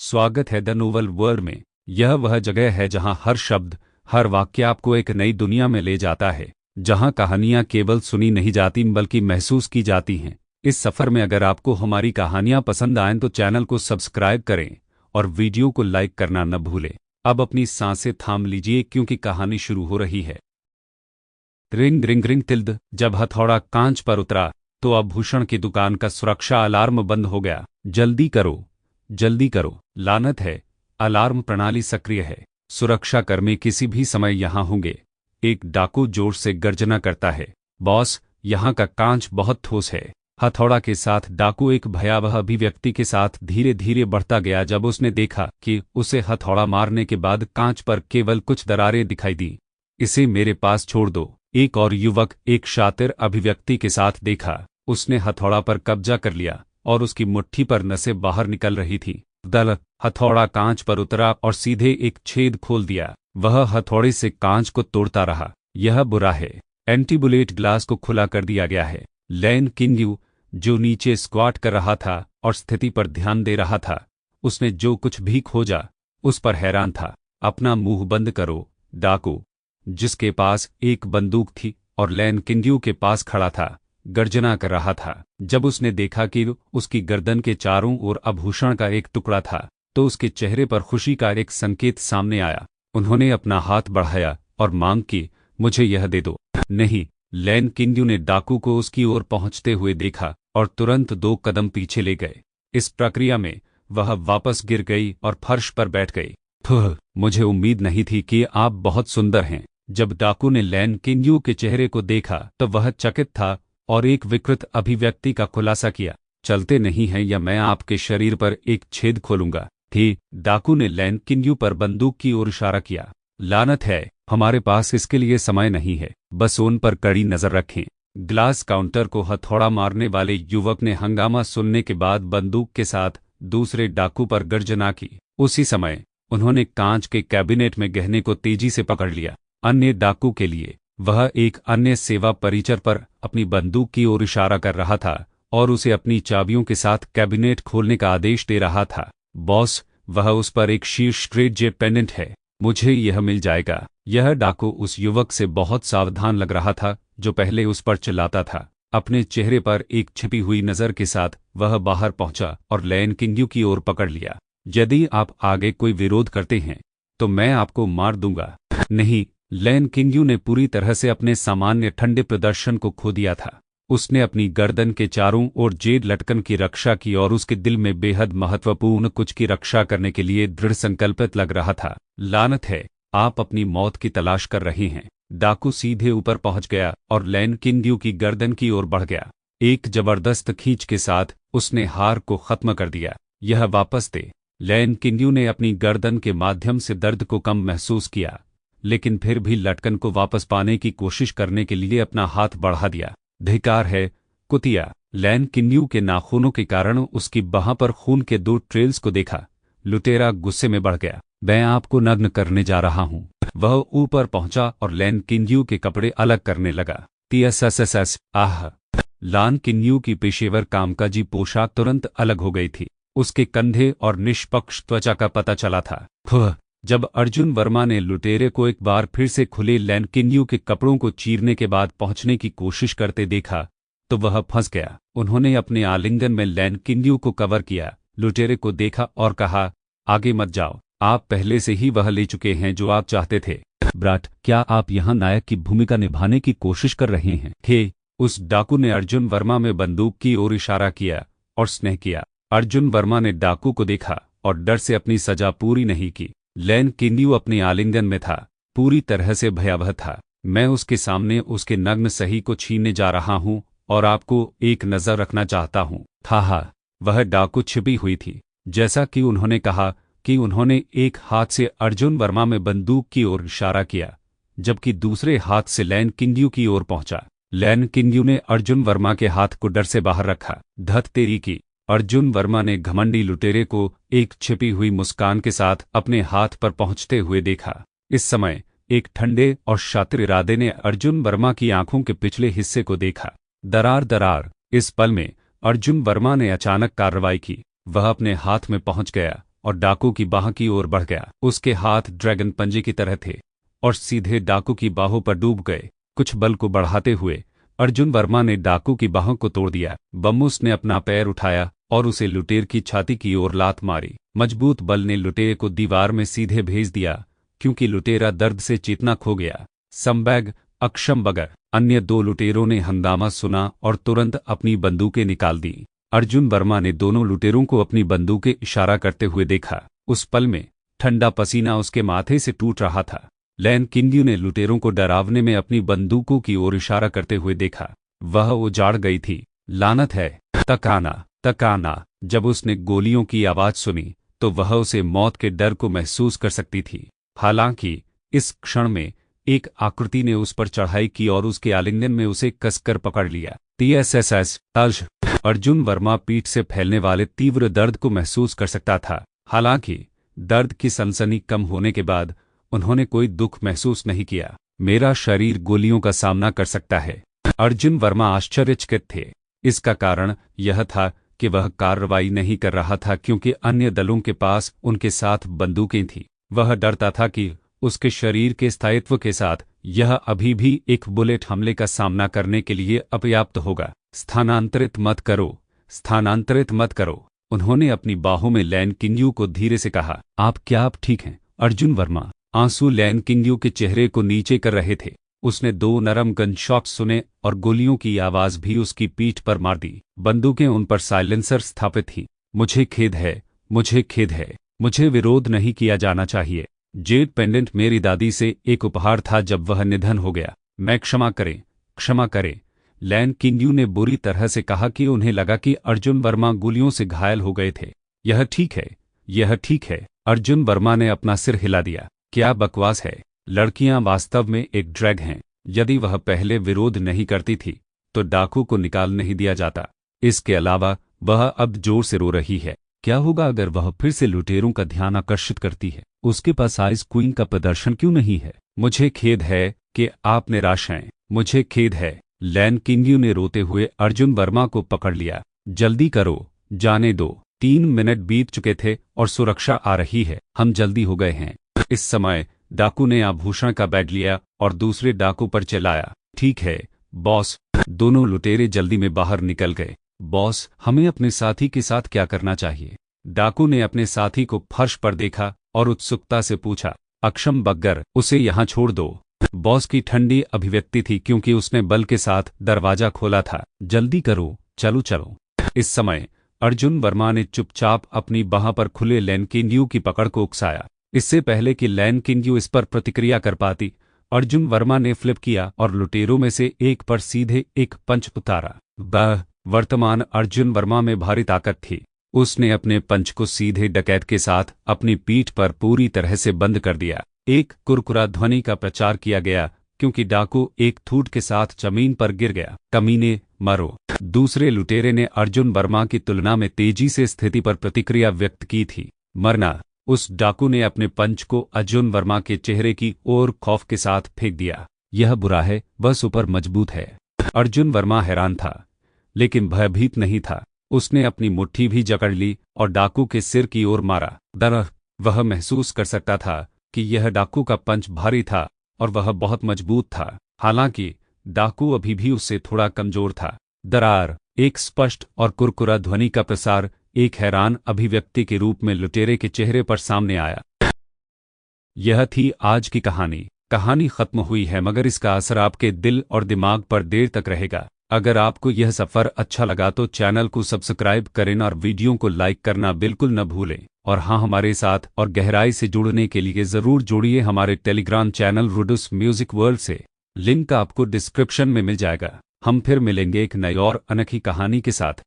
स्वागत है the novel world में। यह वह जगह है जहां हर शब्द, हर वाक्य आपको एक नई दुनिया में ले जाता है, जहां कहानियां केवल सुनी नहीं जाती बल्कि महसूस की जाती हैं। इस सफ़र में अगर आपको हमारी कहानियां पसंद आएं तो चैनल को सब्सक्राइब करें और वीडियो को लाइक करना न भूलें। अब अपनी सांसें थाम लीजिए क्योंकि कहानी शुरू हो रही है। रिंग रिंग रिंग तिल्द। जब हथौड़ा कांच पर उतरा तो आभूषण की दुकान का सुरक्षा अलार्म बंद हो गया। जल्दी करो, जल्दी करो, लानत है, अलार्म प्रणाली सक्रिय है, सुरक्षाकर्मी किसी भी समय यहां होंगे। एक डाकू जोर से गर्जना करता है। बॉस, यहां का कांच बहुत ठोस है। हथौड़ा के साथ डाकू एक भयावह अभिव्यक्ति के साथ धीरे धीरे बढ़ता गया जब उसने देखा कि उसे हथौड़ा मारने के बाद कांच पर केवल कुछ दरारें दिखाई दी। इसे मेरे पास छोड़ दो, एक और युवक एक शातिर अभिव्यक्ति के साथ देखा। उसने हथौड़ा पर कब्जा कर लिया और उसकी मुट्ठी पर नसें बाहर निकल रही थीं। दल हथौड़ा कांच पर उतरा और सीधे एक छेद खोल दिया। वह हथौड़े से कांच को तोड़ता रहा। यह बुरा है। एंटीबुलेट ग्लास को खुला कर दिया गया है। लैन किन्यू, जो नीचे स्क्वाट कर रहा था और स्थिति पर ध्यान दे रहा था, उसने जो कुछ भी खोजा उस पर हैरान था। अपना मुंह बंद करो, डाकू, जिसके पास एक बंदूक थी और लैन किन्यू के पास खड़ा था, गर्जना कर रहा था। जब उसने देखा कि उसकी गर्दन के चारों ओर आभूषण का एक टुकड़ा था तो उसके चेहरे पर खुशी का एक संकेत सामने आया। उन्होंने अपना हाथ बढ़ाया और मांग की, मुझे यह दे दो। नहीं, लैन किन्यू ने डाकू को उसकी ओर पहुंचते हुए देखा और तुरंत 2 कदम पीछे ले गए। इस प्रक्रिया में वह वापस गिर गई और फर्श पर बैठ गई। मुझे उम्मीद नहीं थी कि आप बहुत सुंदर हैं। जब डाकू ने लैन किन्यू के चेहरे को देखा तो वह चकित था और एक विकृत अभिव्यक्ति का खुलासा किया। चलते नहीं हैं या मैं आपके शरीर पर एक छेद खोलूंगा। डाकू ने लैन किन्यू पर बंदूक की ओर इशारा किया। लानत है, हमारे पास इसके लिए समय नहीं है, बस उन पर कड़ी नजर रखें। ग्लास काउंटर को हथौड़ा मारने वाले युवक ने हंगामा सुनने के बाद बंदूक के साथ दूसरे डाकू पर गर्जना की। उसी समय उन्होंने कांच के कैबिनेट में गहने को तेजी से पकड़ लिया। अन्य डाकू के लिए वह एक अन्य सेवा परिचर पर अपनी बंदूक की ओर इशारा कर रहा था और उसे अपनी चाबियों के साथ कैबिनेट खोलने का आदेश दे रहा था। बॉस, वह उस पर एक शीर्ष स्ट्रेट जेट पेंडेंट है, मुझे यह मिल जाएगा। यह डाकू उस युवक से बहुत सावधान लग रहा था जो पहले उस पर चिल्लाता था। अपने चेहरे पर एक छिपी हुई नज़र के साथ वह बाहर पहुंचा और लैन किन्यू की ओर पकड़ लिया। यदि आप आगे कोई विरोध करते हैं तो मैं आपको मार दूंगा। नहीं, लैन किन्यू ने पूरी तरह से अपने सामान्य ठंडे प्रदर्शन को खो दिया था। उसने अपनी गर्दन के चारों ओर जेड लटकन की रक्षा की और उसके दिल में बेहद महत्वपूर्ण कुछ की रक्षा करने के लिए दृढ़ संकल्पित लग रहा था। लानत है, आप अपनी मौत की तलाश कर रहे हैं। डाकू सीधे ऊपर पहुंच गया और लैन किन्यू की गर्दन की ओर बढ़ गया। एक जबरदस्त खींच के साथ उसने हार को खत्म कर दिया। यह वापस दे। लैन किन्यू ने अपनी गर्दन के माध्यम से दर्द को कम महसूस किया, लेकिन फिर भी लटकन को वापस पाने की कोशिश करने के लिए अपना हाथ बढ़ा दिया। धिक्कार है, कुतिया। लैन किन्यू के नाखूनों के कारण उसकी बाह पर खून के 2 ट्रेल्स को देखा। लुटेरा गुस्से में बढ़ गया। मैं आपको नग्न करने जा रहा हूं। वह ऊपर पहुंचा और लैन किन्यू के कपड़े अलग करने लगा। आह! लैन किन्यू की पेशेवर कामकाजी पोशाक तुरंत अलग हो गई थी। उसके कंधे और निष्पक्ष त्वचा का पता चला था। जब अर्जुन वर्मा ने लुटेरे को एक बार फिर से खुले लैन किन्यू के कपड़ों को चीरने के बाद पहुंचने की कोशिश करते देखा तो वह फंस गया। उन्होंने अपने आलिंगन में लैन किन्यू को कवर किया, लुटेरे को देखा और कहा, आगे मत जाओ, आप पहले से ही वह ले चुके हैं जो आप चाहते थे। ब्राट, क्या आप यहां नायक की भूमिका निभाने की कोशिश कर रहे हैं? उस डाकू ने अर्जुन वर्मा में बंदूक की ओर इशारा किया और स्नेह किया। अर्जुन वर्मा ने डाकू को देखा और डर से अपनी सजा पूरी नहीं की। लैन किन्यू अपने आलिंगन में था, पूरी तरह से भयावह था। मैं उसके सामने उसके नग्न सही को छीनने जा रहा हूं और आपको एक नज़र रखना चाहता हूं। वह डाकू छिपी हुई थी। जैसा कि उन्होंने कहा कि उन्होंने एक हाथ से अर्जुन वर्मा में बंदूक की ओर इशारा किया जबकि दूसरे हाथ से लैन किन्यू की ओर पहुंचा। लैन किन्यू ने अर्जुन वर्मा के हाथ को डर से बाहर रखा। धत तेरी की! अर्जुन वर्मा ने घमंडी लुटेरे को एक छिपी हुई मुस्कान के साथ अपने हाथ पर पहुंचते हुए देखा। इस समय एक ठंडे और शातिर इरादे ने अर्जुन वर्मा की आंखों के पिछले हिस्से को देखा। दरार। इस पल में अर्जुन वर्मा ने अचानक कार्रवाई की। वह अपने हाथ में पहुंच गया और डाकू की बाह की ओर बढ़ गया। उसके हाथ ड्रैगन पंजे की तरह थे और सीधे डाकू की बाहों पर डूब गए। कुछ बल को बढ़ाते हुए अर्जुन वर्मा ने डाकू की बाहों को तोड़ दिया। बम्मुस ने अपना पैर उठाया और उसे लुटेर की छाती की ओर लात मारी। मजबूत बल ने लुटेर को दीवार में सीधे भेज दिया क्योंकि लुटेरा दर्द से चेतना खो गया। संबैग, अक्षम बगर, अन्य दो लुटेरों ने हंगामा सुना और तुरंत अपनी बंदूकें निकाल दी। अर्जुन वर्मा ने दोनों लुटेरों को अपनी बंदूकें इशारा करते हुए देखा। उस पल में ठंडा पसीना उसके माथे से टूट रहा था। लैन किंड्यू ने लुटेरों को डरावने में अपनी बंदूकों की ओर इशारा करते हुए देखा। वह उजाड़ गई थी। लानत है, तकाना तकाना। जब उसने गोलियों की आवाज सुनी तो वह उसे मौत के डर को महसूस कर सकती थी। हालांकि इस क्षण में एक आकृति ने उस पर चढ़ाई की और उसके आलिंगन में उसे कसकर पकड़ लिया। TSSS तज। अर्जुन वर्मा पीठ से फैलने वाले तीव्र दर्द को महसूस कर सकता था। हालांकि दर्द की सनसनी कम होने के बाद उन्होंने कोई दुख महसूस नहीं किया। मेरा शरीर गोलियों का सामना कर सकता है। अर्जुन वर्मा आश्चर्यचकित थे। इसका कारण यह था कि वह कार्रवाई नहीं कर रहा था क्योंकि अन्य दलों के पास उनके साथ बंदूकें थीं। वह डरता था कि उसके शरीर के स्थायित्व के साथ यह अभी भी एक बुलेट हमले का सामना करने के लिए अपर्याप्त होगा। स्थानांतरित मत करो, स्थानांतरित मत करो। उन्होंने अपनी बाहों में लैन किंग्यू को धीरे से कहा। आप ठीक हैं? अर्जुन वर्मा आंसू लैन किंग्यू के चेहरे को नीचे कर रहे थे। उसने दो नरम गन शॉट्स सुने और गोलियों की आवाज भी उसकी पीठ पर मार दी। बंदूकें उन पर साइलेंसर स्थापित थीं। मुझे खेद है, मुझे खेद है। मुझे विरोध नहीं किया जाना चाहिए। जेड पेंडेंट मेरी दादी से एक उपहार था जब वह निधन हो गया। मैं क्षमा करें, क्षमा करें। लैन किंग्यू ने बुरी तरह से कहा कि उन्हें लगा कि अर्जुन वर्मा गोलियों से घायल हो गए थे। यह ठीक है, यह ठीक है। अर्जुन वर्मा ने अपना सिर हिला दिया। क्या बकवास है। लड़कियां वास्तव में एक ड्रैग हैं। यदि वह पहले विरोध नहीं करती थी तो डाकू को निकाल नहीं दिया जाता। इसके अलावा वह अब जोर से रो रही है। क्या होगा अगर वह फिर से लुटेरों का ध्यान आकर्षित करती है? उसके पास आइस क्वीन का प्रदर्शन क्यों नहीं है? मुझे खेद है कि आप निराश हैं। मुझे खेद है। लैन किंग्यू ने रोते हुए अर्जुन वर्मा को पकड़ लिया। जल्दी करो, जाने दो। 3 मिनट बीत चुके थे और सुरक्षा आ रही है। हम जल्दी हो गए हैं। इस समय डाकू ने आभूषण का बैग लिया और दूसरे डाकू पर चलाया। ठीक है बॉस। दोनों लुटेरे जल्दी में बाहर निकल गए। बॉस, हमें अपने साथी के साथ क्या करना चाहिए? डाकू ने अपने साथी को फर्श पर देखा और उत्सुकता से पूछा। अक्षम बग्गर, उसे यहाँ छोड़ दो। बॉस की ठंडी अभिव्यक्ति थी क्योंकि उसने बल के साथ दरवाजा खोला था। जल्दी करो, चलो चलो। इस समय अर्जुन वर्मा ने चुपचाप अपनी बाह पर खुले लैन किंग्यू की पकड़ को उकसाया। इससे पहले कि लैन किंग्यू इस पर प्रतिक्रिया कर पाती, अर्जुन वर्मा ने फ्लिप किया और लुटेरों में से एक पर सीधे एक पंच उतारा। वर्तमान अर्जुन वर्मा में भारी ताकत थी। उसने अपने पंच को सीधे डकैत के साथ अपनी पीठ पर पूरी तरह से बंद कर दिया। एक कुरकुरा ध्वनि का प्रचार किया गया क्योंकि डाकू एक थूट के साथ जमीन पर गिर गया। कमीने, मरो। दूसरे लुटेरे ने अर्जुन वर्मा की तुलना में तेजी से स्थिति पर प्रतिक्रिया व्यक्त की थी। मरना। उस डाकू ने अपने पंच को अर्जुन वर्मा के चेहरे की ओर खौफ के साथ फेंक दिया। यह बुरा है, वह सुपर मजबूत है। अर्जुन वर्मा हैरान था लेकिन भयभीत नहीं था। उसने अपनी मुट्ठी भी जकड़ ली और डाकू के सिर की ओर मारा। वह महसूस कर सकता था कि यह डाकू का पंच भारी था और वह बहुत मजबूत था। हालांकि डाकू अभी भी उससे थोड़ा कमजोर था। दरार। एक स्पष्ट और कुरकुरा ध्वनि का प्रसार एक हैरान अभिव्यक्ति के रूप में लुटेरे के चेहरे पर सामने आया। यह थी आज की कहानी। कहानी खत्म हुई है मगर इसका असर आपके दिल और दिमाग पर देर तक रहेगा। अगर आपको यह सफ़र अच्छा लगा तो चैनल को सब्सक्राइब करें और वीडियो को लाइक करना बिल्कुल न भूलें। और हाँ, हमारे साथ और गहराई से जुड़ने के लिए ज़रूर जुड़िए हमारे टेलीग्राम चैनल रुडुस म्यूजिक वर्ल्ड से। लिंक आपको डिस्क्रिप्शन में मिल जाएगा। हम फिर मिलेंगे एक नई और अनोखी कहानी के साथ।